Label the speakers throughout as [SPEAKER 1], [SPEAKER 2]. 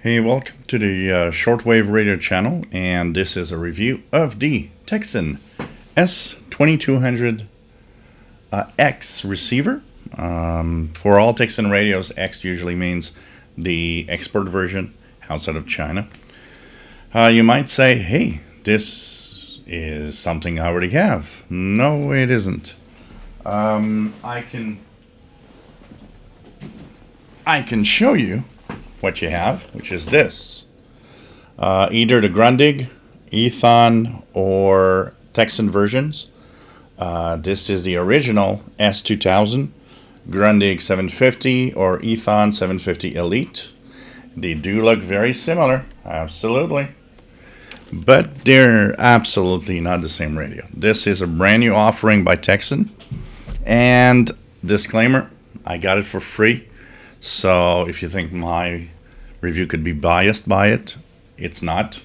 [SPEAKER 1] Hey, welcome to the Shortwave radio channel, and this is a review of the Tecsun S 2200 X receiver. For all Tecsun radios, X usually means the export version outside of China. You might say, hey, this is something I already have. No, it isn't. I can show you what you have, which is this. Either the Grundig, Ethon, or Tecsun versions. This is the original S2000, Grundig 750, or Ethon 750 Elite. They do look very similar, absolutely. But they're absolutely not the same radio. This is a brand new offering by Tecsun. And disclaimer, I got it for free. So if you think my review could be biased by it, it's not.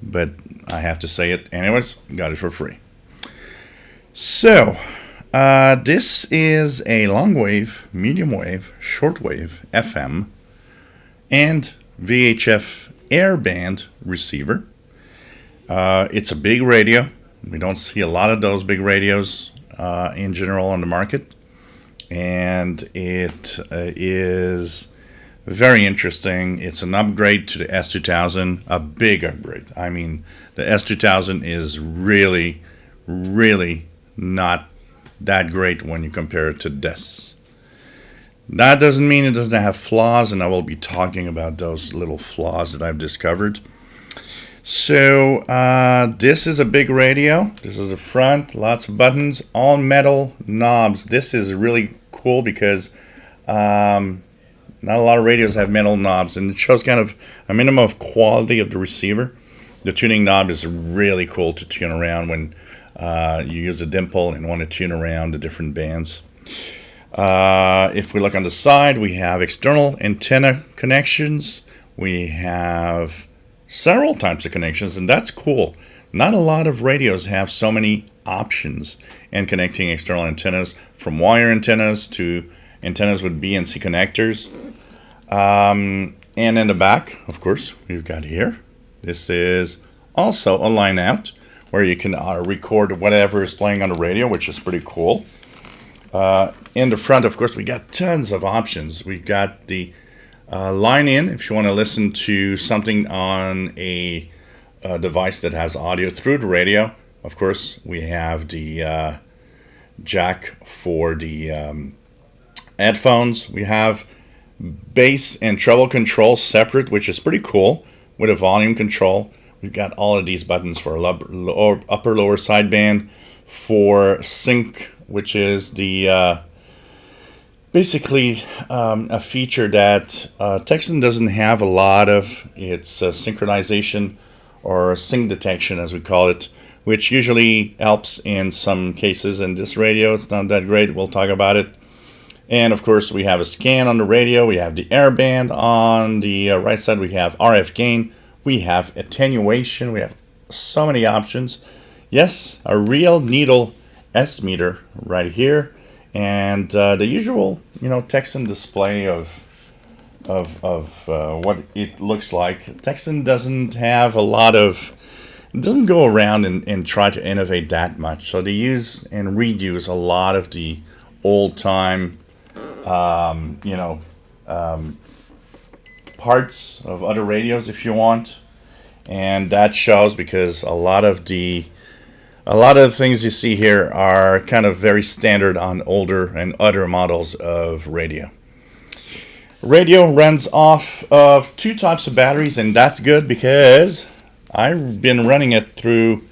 [SPEAKER 1] But I have to say it anyways, got it for free. So this is a Longwave, mediumwave, shortwave, FM, and VHF Airband receiver. It's a big radio. We don't see a lot of those big radios in general on the market. And it is very interesting. It's an upgrade to the S2000, a big upgrade. I mean, the S2000 is really, really not that great when you compare it to this. That doesn't mean it doesn't have flaws, and I will be talking about those little flaws that I've discovered. So this is a big radio. This is the front, lots of buttons, all metal knobs. This is really cool because not a lot of radios have metal knobs, and it shows kind of a minimum of quality of the receiver. The tuning knob is really cool to tune around when you use a dimple and want to tune around the different bands. If we look on the side, we have external antenna connections. We have several types of connections, and that's cool. Not a lot of radios have so many options in connecting external antennas, from wire antennas to antennas with B and C connectors. And in the back, of course, we've got here. This is also a line out where you can record whatever is playing on the radio, which is pretty cool. In the front, of course, we got tons of options. We've got the line in if you want to listen to something on a device that has audio through the radio. Of course, we have the jack for the headphones. We have bass and treble control separate, which is pretty cool, with a volume control. We've got all of these buttons for upper lower sideband, for sync, which is the basically a feature that Tecsun doesn't have a lot of. It's synchronization or sync detection, as we call it, which usually helps in some cases. In this radio, it's not that great. We'll talk about it. And of course, we have a scan on the radio. We have the Airband on the right side. We have RF gain. We have attenuation. We have so many options. Yes, a real needle S meter right here. And the usual, Tecsun display of what it looks like. Tecsun doesn't have a lot of, doesn't go around and try to innovate that much. So they use and reuse a lot of the old time, parts of other radios, if you want. And that shows because a lot of the things you see here are kind of very standard on older and other models of radio. Radio runs off of two types of batteries, and that's good because I've been running it through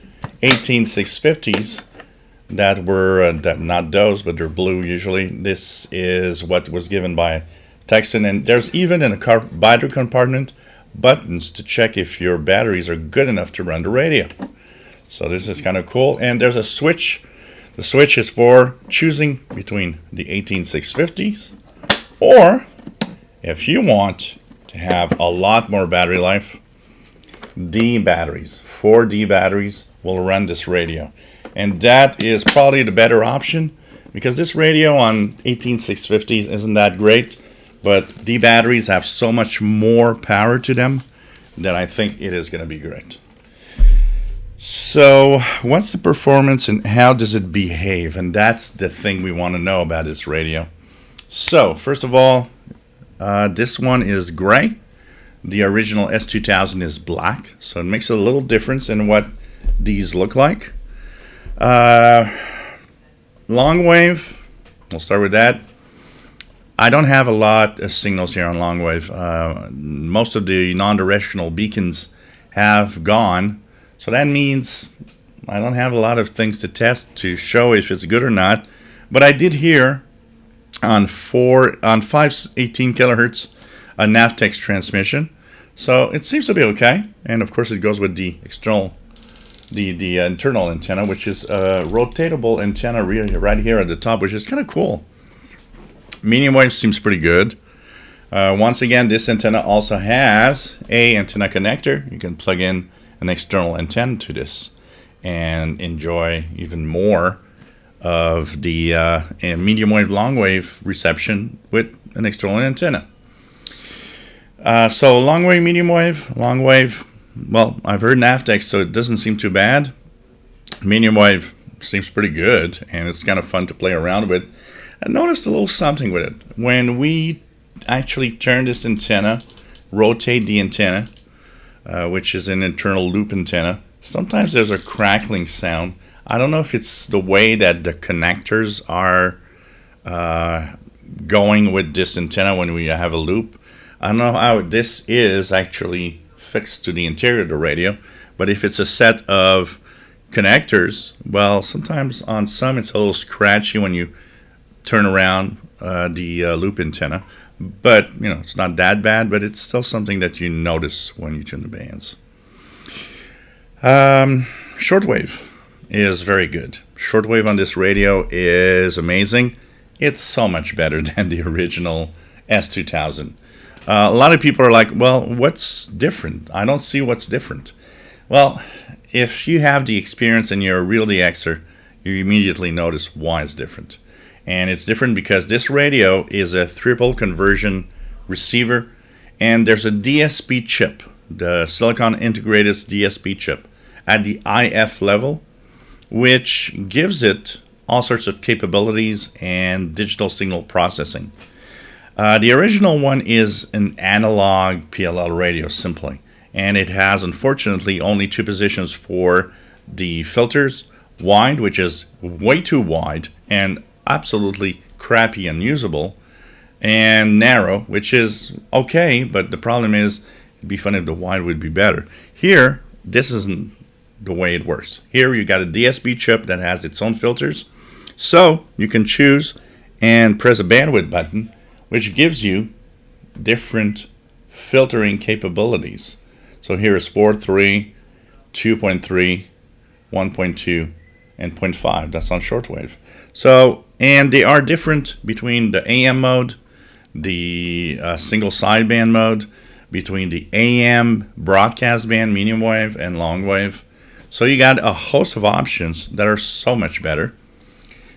[SPEAKER 1] 18650s that were, not those, but they're blue usually. This is what was given by Tecsun, and there's even in a battery compartment buttons to check if your batteries are good enough to run the radio. So this is kind of cool. And there's a switch. The switch is for choosing between the 18650s, or if you want to have a lot more battery life, D batteries, 4D batteries will run this radio. And that is probably the better option because this radio on 18650s isn't that great. but the batteries have so much more power to them that I think it is going to be great. So what's the performance and how does it behave? And that's the thing we want to know about this radio. So first of all, this one is gray. The original S2000 is black, so it makes a little difference in what these look like. Longwave, we'll start with that. I don't have a lot of signals here on Longwave. Most of the non-directional beacons have gone, so that means I don't have a lot of things to test to show if it's good or not. But I did hear on 518 kilohertz a Navtex transmission, so it seems to be okay. And of course, it goes with the external, the internal antenna, which is a rotatable antenna right here at the top, which is kind of cool. Medium wave seems pretty good. Once again, this antenna also has a antenna connector. You can plug in an external antenna to this and enjoy even more of the medium wave, long wave reception with an external antenna. So long wave, medium wave, long wave. Well, I've heard Navtex, so it doesn't seem too bad. Medium wave seems pretty good, and it's kind of fun to play around with. I noticed a little something with it. When we actually turn this antenna, rotate the antenna, which is an internal loop antenna, sometimes there's a crackling sound. I don't know if it's the way that the connectors are going with this antenna when we have a loop. I don't know how this is actually fixed to the interior of the radio, but if it's a set of connectors, well, sometimes on some it's a little scratchy when you turn around the loop antenna. But, you know, it's not that bad, but it's still something that you notice when you tune the bands. Shortwave is very good. Shortwave on this radio is amazing. It's so much better than the original S2000. A lot of people are like, well, what's different? I don't see what's different. Well, if you have the experience and you're a real DXer, you immediately notice why it's different. And it's different because this radio is a triple conversion receiver, and there's a DSP chip, the silicon integrated DSP chip, at the IF level, which gives it all sorts of capabilities and digital signal processing. The original one is an analog PLL radio simply, and it has unfortunately only two positions for the filters: wide, which is way too wide and absolutely crappy and unusable, and narrow, which is okay, but the problem is it'd be fun if the wide would be better. Here, this isn't the way it works. Here you got a DSP chip that has its own filters, so you can choose and press a bandwidth button, which gives you different filtering capabilities. So here is 4.3, 2.3, 1.2, and 0.5. That's on shortwave. So, and they are different between the AM mode, the single sideband mode, between the AM broadcast band, medium wave, and long wave. So you got a host of options that are so much better.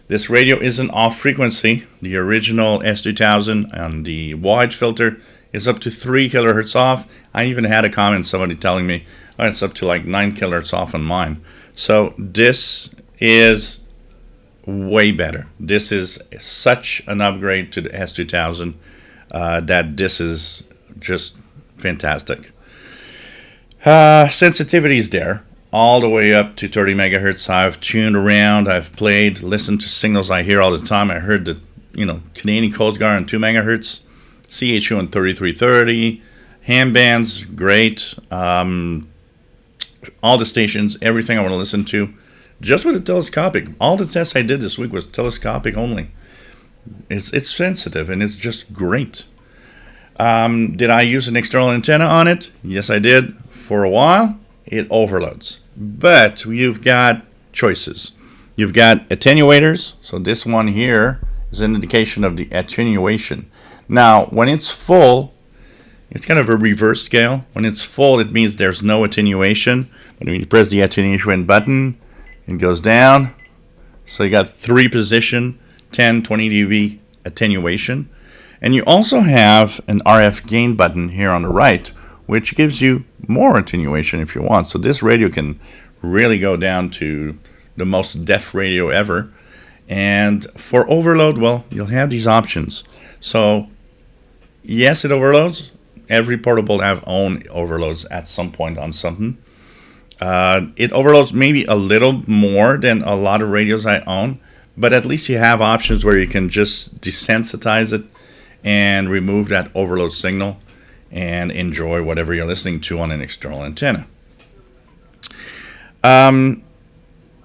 [SPEAKER 1] This radio isn't off frequency. The original S2000 and the wide filter is up to 3 kilohertz off. I even had a comment, somebody telling me, oh, it's up to like 9 kilohertz off on mine. So this is way better. This is such an upgrade to the S2000 that this is just fantastic. Sensitivity is there all the way up to 30 megahertz. I've tuned around, I've played, listened to signals I hear all the time. I heard the Canadian Coast Guard on 2 megahertz, CHU on 3330, ham bands, great. All the stations, everything I want to listen to, just with the telescopic. All the tests I did this week was telescopic only. It's sensitive and it's just great. Did I use an external antenna on it? Yes, I did. For a while, it overloads. But you've got choices. You've got attenuators. So this one here is an indication of the attenuation. Now, when it's full, it's kind of a reverse scale. When it's full, it means there's no attenuation. When you press the attenuation button, it goes down. So you got 3 position, 10, 20 dB attenuation. And you also have an RF gain button here on the right, which gives you more attenuation if you want. So this radio can really go down to the most deaf radio ever. And for overload, well, you'll have these options. So yes, it overloads. Every portable have own overloads at some point on something. It overloads maybe a little more than a lot of radios I own, but at least you have options where you can just desensitize it and remove that overload signal and enjoy whatever you're listening to on an external antenna.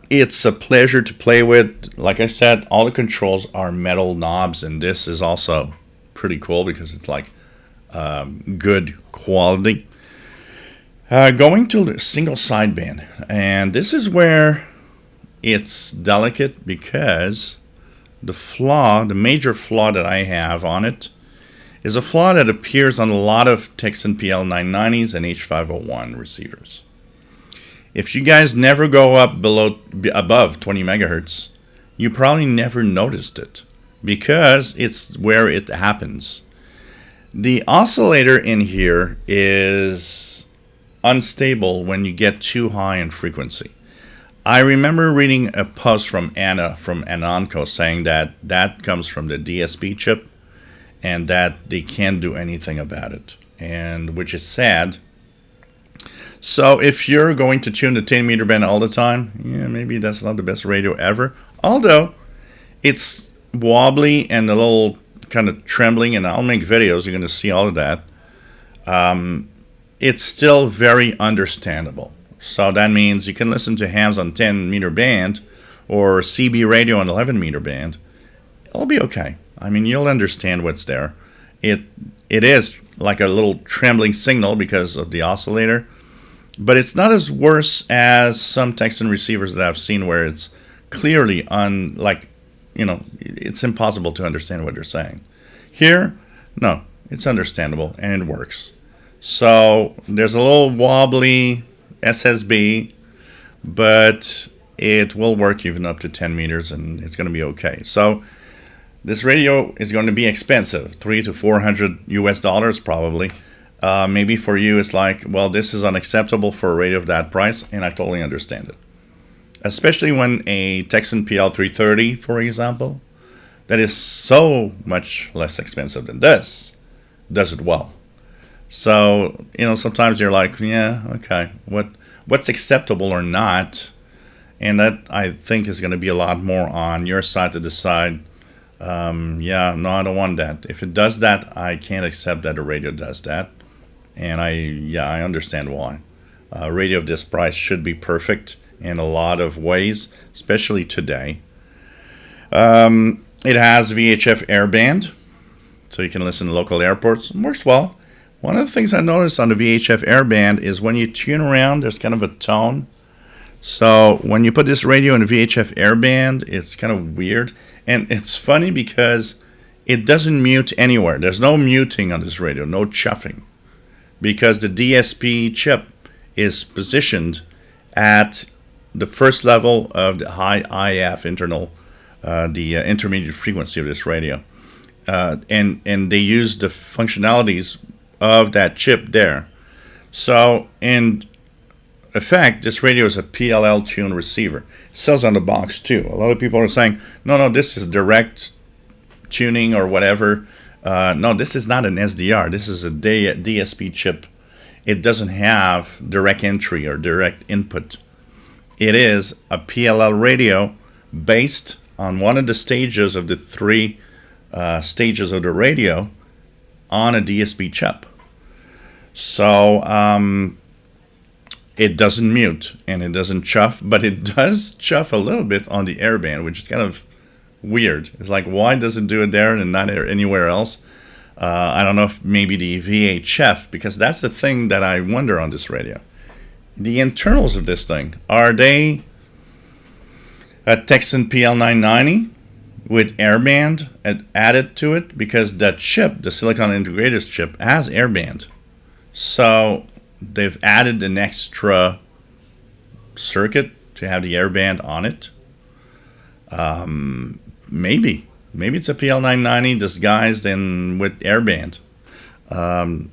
[SPEAKER 1] It's a pleasure to play with. Like I said, all the controls are metal knobs, and this is also pretty cool because it's like good quality. Going to the single sideband, and this is where it's delicate because the major flaw that I have on it is a flaw that appears on a lot of Tecsun PL990s and H501 receivers. If you guys never go up above 20 megahertz, you probably never noticed it because it's where it happens. The oscillator in here is unstable when you get too high in frequency. I remember reading a post from Anna from Anonco saying that that comes from the DSP chip and that they can't do anything about it, and which is sad. So if you're going to tune the 10 meter band all the time, yeah, maybe that's not the best radio ever. Although it's wobbly and a little kind of trembling, and I'll make videos, you're going to see all of that. It's still very understandable. So that means you can listen to hams on 10 meter band or CB radio on 11 meter band. It'll be okay. I mean, you'll understand what's there. It is like a little trembling signal because of the oscillator, but it's not as worse as some Tecsun receivers that I've seen where it's clearly it's impossible to understand what they're saying. Here, no, it's understandable and it works. So there's a little wobbly SSB, but it will work even up to 10 meters and it's going to be okay. So this radio is going to be expensive, $300 to $400 US probably. Maybe for you it's like, well, this is unacceptable for a radio of that price, and I totally understand it. Especially when a Tecsun PL330, for example, that is so much less expensive than this, does it well. So, sometimes you're like, yeah, okay, what's acceptable or not? And that, I think, is going to be a lot more on your side to decide, yeah, no, I don't want that. If it does that, I can't accept that a radio does that. And I understand why. A radio of this price should be perfect in a lot of ways, especially today. It has VHF Airband, so you can listen to local airports. It works well. One of the things I noticed on the VHF Airband is when you tune around, there's kind of a tone. So when you put this radio in the VHF Airband, it's kind of weird. And it's funny because it doesn't mute anywhere. There's no muting on this radio, no chuffing. Because the DSP chip is positioned at the first level of the high IF internal, the intermediate frequency of this radio. And they use the functionalities of that chip there. So in effect, this radio is a PLL tuned receiver. It says on the box too. A lot of people are saying, no, this is direct tuning or whatever. No, this is not an SDR. This is a DSP chip. It doesn't have direct entry or direct input. It is a PLL radio based on one of the stages of the three stages of the radio on a DSP chip. So it doesn't mute and it doesn't chuff, but it does chuff a little bit on the airband, which is kind of weird. It's like, why does it do it there and not anywhere else? I don't know if maybe the VHF, because that's the thing that I wonder on this radio. The internals of this thing, are they a Tecsun PL990 with airband added to it? Because that chip, the Silicon Integrators chip, has airband. So they've added an extra circuit to have the airband on it. Maybe maybe it's a PL990 disguised with Airband.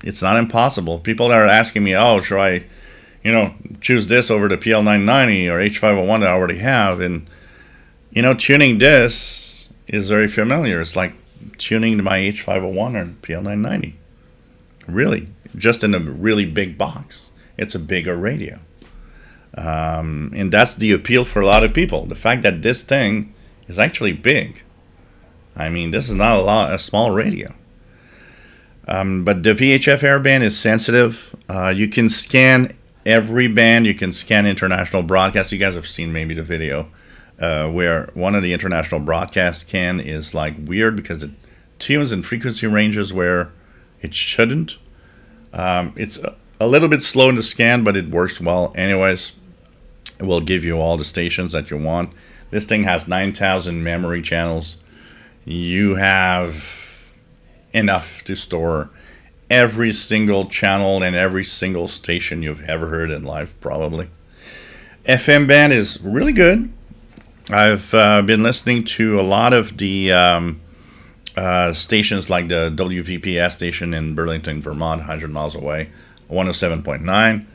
[SPEAKER 1] It's not impossible. People are asking me, oh, should I, choose this over the PL990 or H501 that I already have? And, tuning this is very familiar. It's like tuning my H501 or PL990. Really, just in a really big box. It's a bigger radio. And that's the appeal for a lot of people. The fact that this thing is actually big. I mean, this is not a small radio. But the VHF airband is sensitive. You can scan every band. You can scan international broadcasts. You guys have seen maybe the video where one of the international broadcast can is like weird because it tunes in frequency ranges where it shouldn't. It's a little bit slow in the scan, but it works well anyways. It will give you all the stations that you want. This thing has 9,000 memory channels. You have enough to store every single channel and every single station you've ever heard in life, probably. FM band is really good. I've been listening to a lot of the stations like the WVPS station in Burlington, Vermont, 100 miles away, 107.9,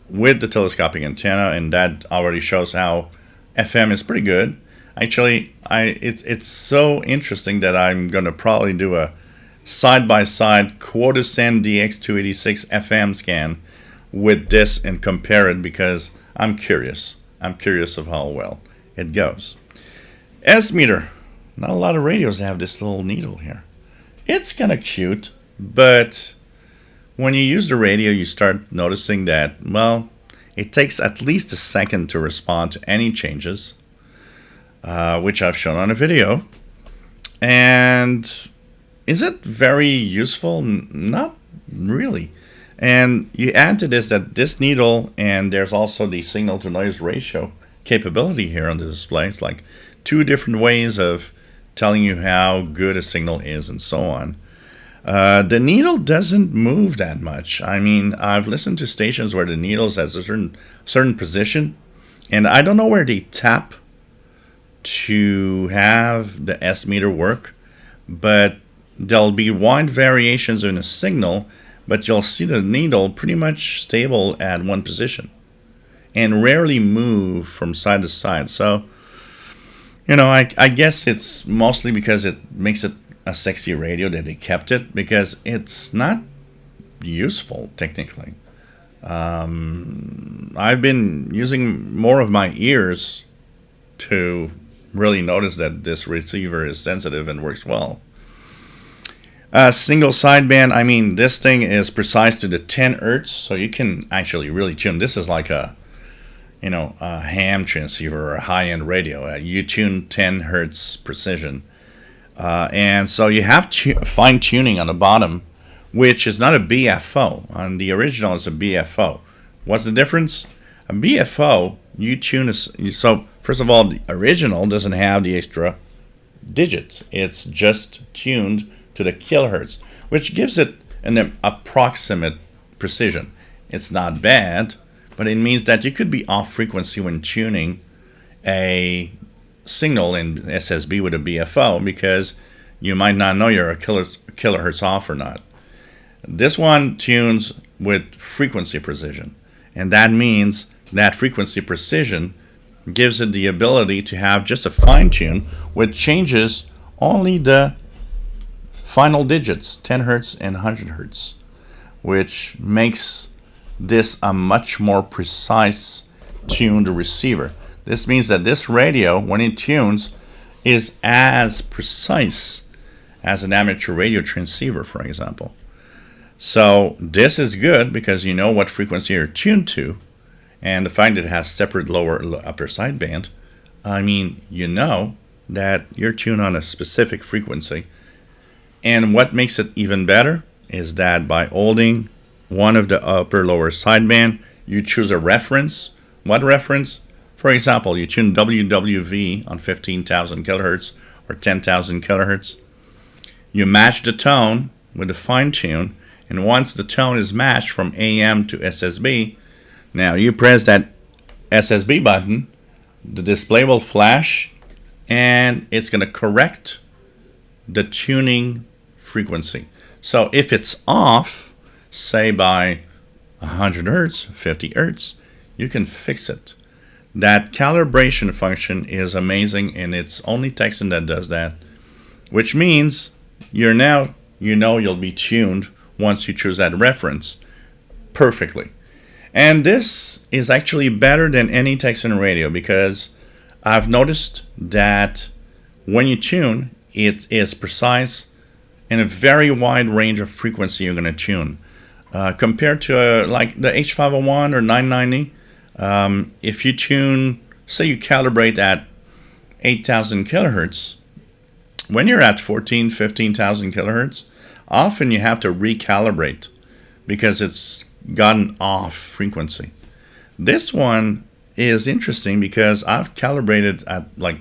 [SPEAKER 1] with the telescopic antenna, and that already shows how FM is pretty good. Actually, it's so interesting that I'm going to probably do a side-by-side Quotacent DX286 FM scan with this and compare it because I'm curious. I'm curious of how well it goes. S meter. Not a lot of radios have this little needle here. It's kind of cute, but when you use the radio, you start noticing that, well, it takes at least a second to respond to any changes, which I've shown on a video. And is it very useful? Not really. And you add to this that this needle, and there's also the signal to noise ratio capability here on the display. It's like two different ways of telling you how good a signal is and so on. The needle doesn't move that much. I mean, I've listened to stations where the needle's at a certain position, and I don't know where they tap to have the S meter work, but there'll be wide variations in a signal, but you'll see the needle pretty much stable at one position and rarely move from side to side. So, I guess it's mostly because it makes it a sexy radio that they kept it, because it's not useful technically. I've been using more of my ears to really notice that this receiver is sensitive and works well. Single sideband, I mean, this thing is precise to the 10 hertz, so you can actually really tune. This is like a ham transceiver or a high-end radio. You tune 10 hertz precision. And so you have fine tuning on the bottom, which is not a BFO. On the original, it's a BFO. What's the difference? A BFO, you tune, so first of all, the original doesn't have the extra digits. It's just tuned to the kilohertz, which gives it an approximate precision. It's not bad, but it means that you could be off frequency when tuning a signal in SSB with a BFO because you might not know you're a kilohertz off or not. This one tunes with frequency precision, and that means that frequency precision gives it the ability to have just a fine tune which changes only the final digits, 10 hertz and 100 hertz, which makes this a much more precise tuned receiver. This means that this radio, when it tunes, is as precise as an amateur radio transceiver, for example. So this is good because you know what frequency you're tuned to, and the fact that it has separate lower and upper sideband, I mean, you know that you're tuned on a specific frequency. And what makes it even better is that by holding one of the upper lower sideband, you choose a reference. What reference? For example, you tune WWV on 15,000 kilohertz or 10,000 kilohertz. You match the tone with a fine tune, and once the tone is matched from AM to SSB, now you press that SSB button, the display will flash, and it's going to correct the tuning frequency. So if it's off, say by 100 hertz, 50 hertz, you can fix it. That calibration function is amazing, and it's only Tecsun that does that, which means you're now, you'll be tuned once you choose that reference perfectly. And this is actually better than any Tecsun radio, because I've noticed that when you tune, it is precise in a very wide range of frequency you're going to tune. Compared to like the H501 or 990, if you tune, say you calibrate at 8,000 kilohertz, when you're at 15,000 kilohertz, often you have to recalibrate because it's gotten off frequency. This one is interesting because I've calibrated at like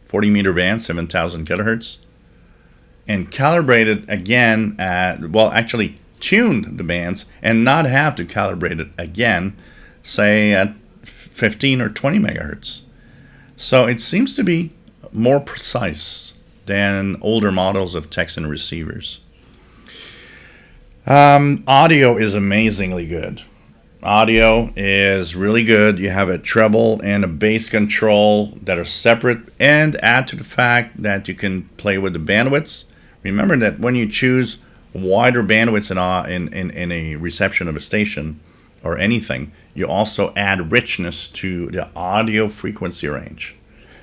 [SPEAKER 1] 40 meter band, 7,000 kilohertz, and calibrated again at, well, actually tuned the bands and not have to calibrate it again, say at 15 or 20 megahertz. So it seems to be more precise than older models of Tecsun receivers. Audio is amazingly good. Audio is really good. You have a treble and a bass control that are separate, and add to the fact that you can play with the bandwidths. Remember that when you choose wider bandwidths in a reception of a station or anything, you also add richness to the audio frequency range.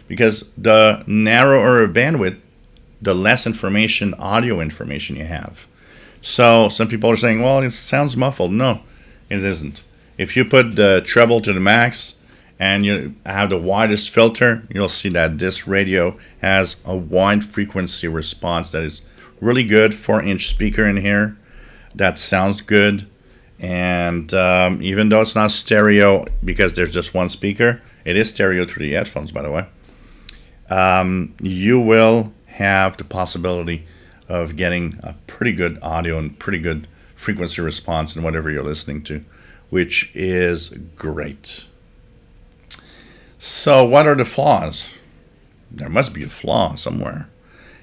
[SPEAKER 1] Because the narrower bandwidth, the less information, audio information you have. So some people are saying, well, it sounds muffled. No, it isn't. If you put the treble to the max and you have the widest filter, you'll see that this radio has a wide frequency response that is really good. 4-inch speaker in here that sounds good. And even though it's not stereo because there's just one speaker, it is stereo through the headphones, by the way. You will have the possibility of getting a pretty good audio and pretty good frequency response in whatever you're listening to, which is great. So what are the flaws? There must be a flaw somewhere.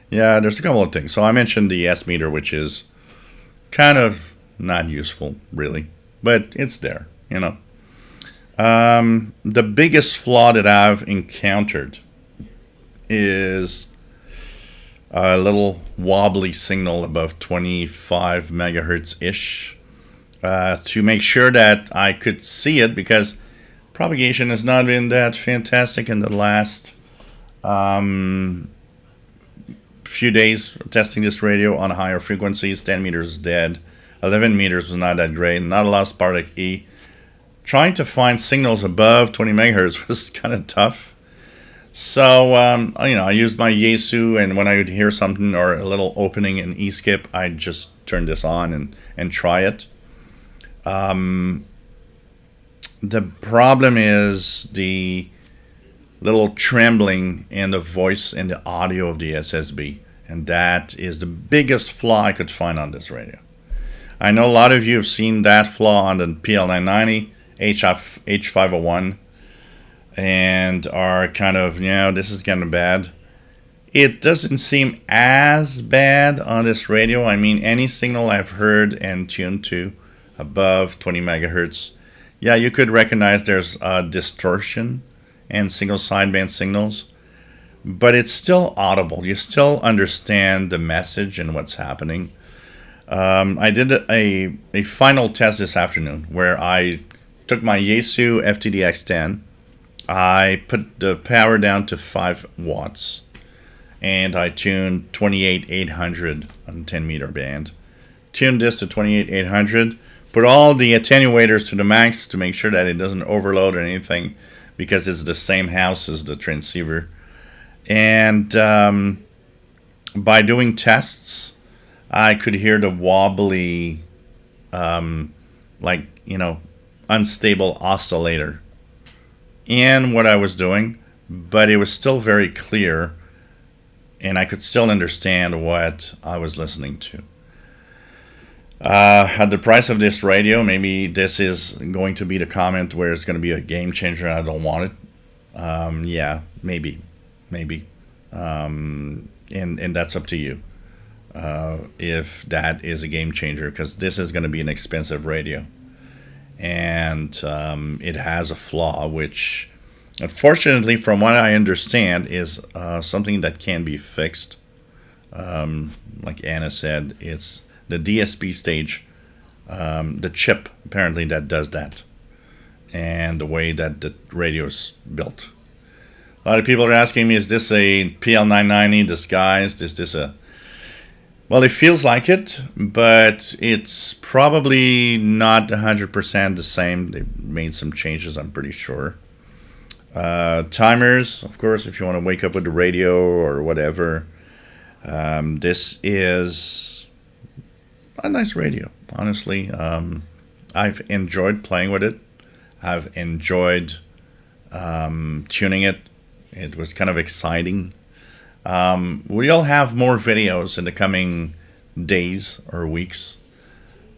[SPEAKER 1] Yeah, there's a couple of things. So I mentioned the S meter, which is kind of not useful, really, but it's there, The biggest flaw that I've encountered is a little wobbly signal above 25 megahertz-ish. To make sure that I could see it, because propagation has not been that fantastic in the last few days testing this radio on higher frequencies. 10 meters is dead. 11 meters was not that great. Not a lot of Spartak E. Trying to find signals above 20 megahertz was kind of tough. So, I used my Yaesu, and when I would hear something or a little opening in E-skip, I'd just turn this on and try it. The problem is the little trembling in the voice and the audio of the SSB, and that is the biggest flaw I could find on this radio. I know a lot of you have seen that flaw on the PL990, H501, and are kind of, this is kind of bad. It doesn't seem as bad on this radio. I mean, any signal I've heard and tuned to above 20 megahertz, you could recognize there's a distortion and single sideband signals, but it's still audible. You still understand the message and what's happening. I did a final test this afternoon where I took my Yaesu FTDX10. I put the power down to 5 watts, and I tuned 28,800 on 10 meter band. Tuned this to 28,800, put all the attenuators to the max to make sure that it doesn't overload or anything, because it's the same house as the transceiver. And by doing tests, I could hear the wobbly, unstable oscillator in what I was doing, but it was still very clear, and I could still understand what I was listening to. At the price of this radio, maybe this is going to be the comment where it's going to be a game changer and I don't want it. Maybe. And that's up to you. if that is a game changer, because this is going to be an expensive radio. And it has a flaw, which, unfortunately, from what I understand, is something that can be fixed. Like Anna said, it's the DSP stage, the chip apparently that does that, and the way that the radio is built. A lot of people are asking me, is this a PL990 disguised? Is this a... Well, it feels like it, but it's probably not 100% the same. They made some changes, I'm pretty sure. Timers, of course, if you want to wake up with the radio or whatever. This is a nice radio, honestly. I've enjoyed playing with it. I've enjoyed tuning it. It was kind of exciting. We'll have more videos in the coming days or weeks.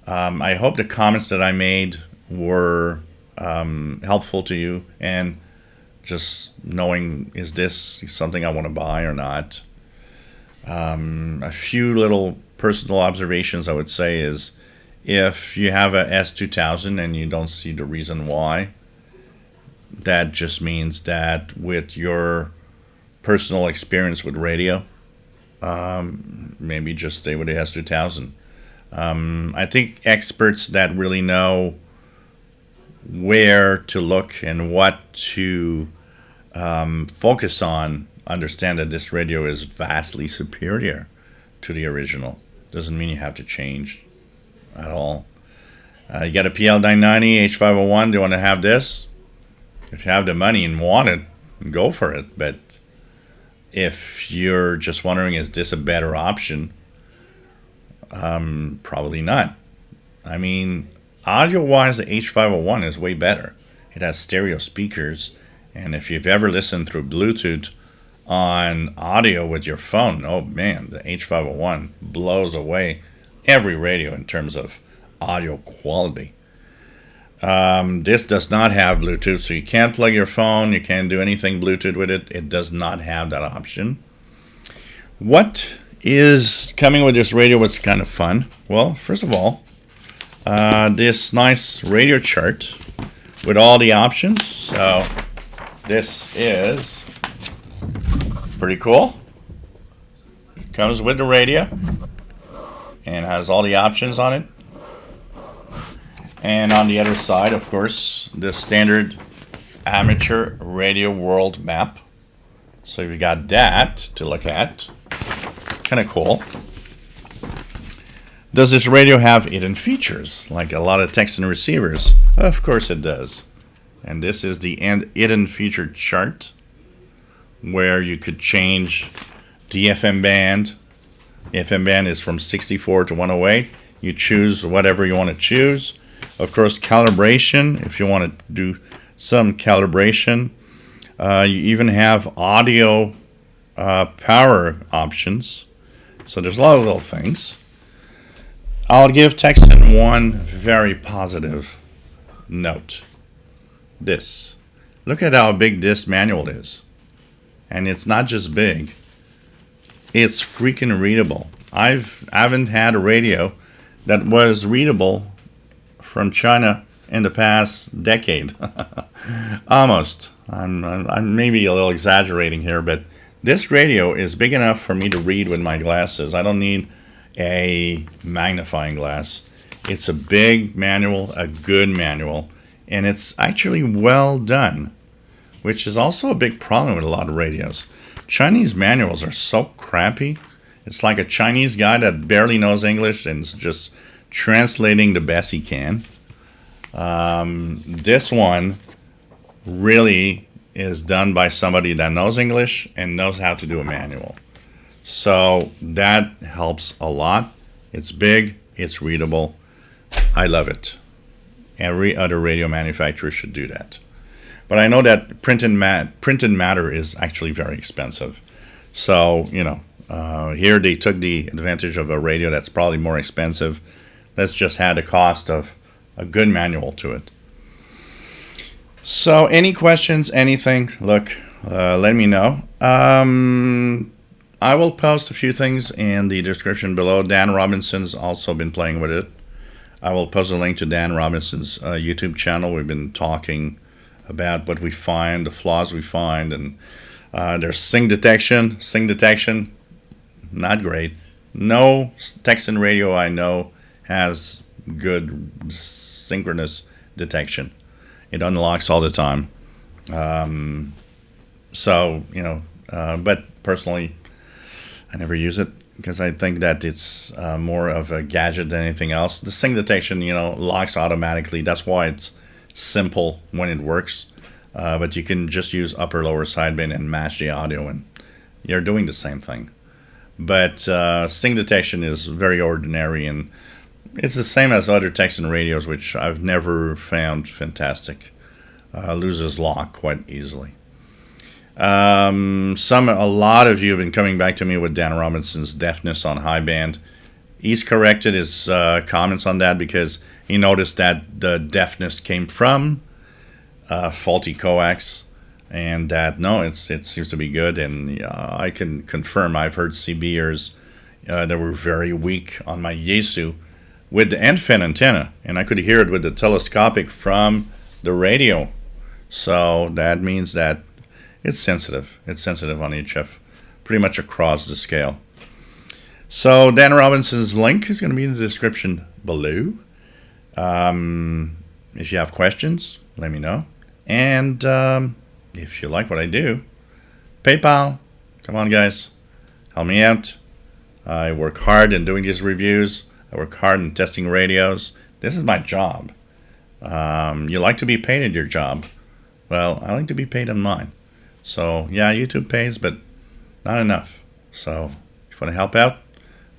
[SPEAKER 1] I hope the comments that I made were helpful to you, and just knowing, is this something I want to buy or not. A few little personal observations I would say is, if you have a S2000 and you don't see the reason why, that just means that with your personal experience with radio, maybe just stay with the S2000. I think experts that really know where to look and what to focus on understand that this radio is vastly superior to the original. Doesn't mean you have to change at all. You got a PL990, H501. Do you want to have this? If you have the money and want it, go for it. But if you're just wondering, is this a better option? Probably not. I mean, audio-wise, the H501 is way better. It has stereo speakers, and if you've ever listened through Bluetooth on audio with your phone, oh man, the H501 blows away every radio in terms of audio quality. This does not have Bluetooth, so you can't plug your phone, you can't do anything Bluetooth with it. It does not have that option. What is coming with this radio? What's kind of fun? Well, first of all, this nice radio chart with all the options. So this is pretty cool. It comes with the radio and has all the options on it. And on the other side, of course, the standard amateur radio world map. So you've got that to look at. Kind of cool. Does this radio have hidden features like a lot of Tecsun receivers? Of course it does. And this is the hidden feature chart, where you could change the FM band. The FM band is from 64 to 108. You choose whatever you want to choose. Of course, calibration, if you want to do some calibration. You even have audio power options. So there's a lot of little things. I'll give Tecsun one very positive note. This. Look at how big this manual is. And it's not just big. It's freaking readable. I haven't had a radio that was readable from China in the past decade. Almost. I'm maybe a little exaggerating here, but this radio is big enough for me to read with my glasses. I don't need a magnifying glass. It's a big manual, a good manual, and it's actually well done, which is also a big problem with a lot of radios. Chinese manuals are so crappy. It's like a Chinese guy that barely knows English and is just translating the best he can. This one really is done by somebody that knows English and knows how to do a manual. So that helps a lot. It's big, it's readable. I love it. Every other radio manufacturer should do that. But I know that printed matter is actually very expensive. So, here they took the advantage of a radio that's probably more expensive. Let's just add the cost of a good manual to it. So, any questions, anything, look, let me know. I will post a few things in the description below. Dan Robinson's also been playing with it. I will post a link to Dan Robinson's YouTube channel. We've been talking about what we find, the flaws we find, and there's sing detection. Sing detection, not great. No Tecsun radio I know has good synchronous detection. It unlocks all the time. So, you know, but personally, I never use it because I think that it's more of a gadget than anything else. The sing detection, you know, locks automatically. That's why it's simple when it works. But you can just use upper lower sideband and match the audio, and you're doing the same thing. But sing detection is very ordinary, and it's the same as other Tecsun radios, which I've never found fantastic. Loses lock quite easily. A lot of you have been coming back to me with Dan Robinson's deafness on high band. He's corrected his comments on that because he noticed that the deafness came from faulty coax, and that no, it seems to be good. And I can confirm I've heard CBers that were very weak on my Yaesu with the end-fin antenna, and I could hear it with the telescopic from the radio. So that means that it's sensitive. It's sensitive on VHF pretty much across the scale. So Dan Robinson's link is going to be in the description below. If you have questions, let me know. And if you like what I do, PayPal. Come on, guys. Help me out. I work hard in doing these reviews. I work hard in testing radios. This is my job. You like to be paid at your job. Well, I like to be paid on mine. So, yeah, YouTube pays, but not enough. So, if you want to help out,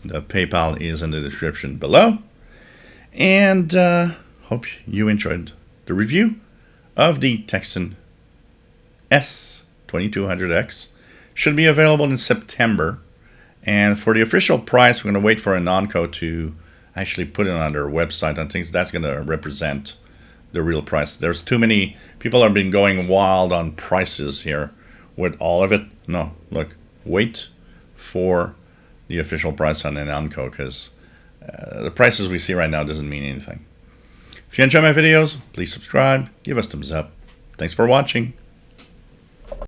[SPEAKER 1] the PayPal is in the description below. And hope you enjoyed the review of the Tecsun S 2200X. Should be available in September. And for the official price, we're going to wait for Anonco to actually put it on their website. I think that's going to represent the real price. There's too many people have been going wild on prices here with all of it. No, look, wait for the official price on Anonco, because the prices we see right now doesn't mean anything. If you enjoy my videos, please subscribe, give us thumbs up. Thanks for watching.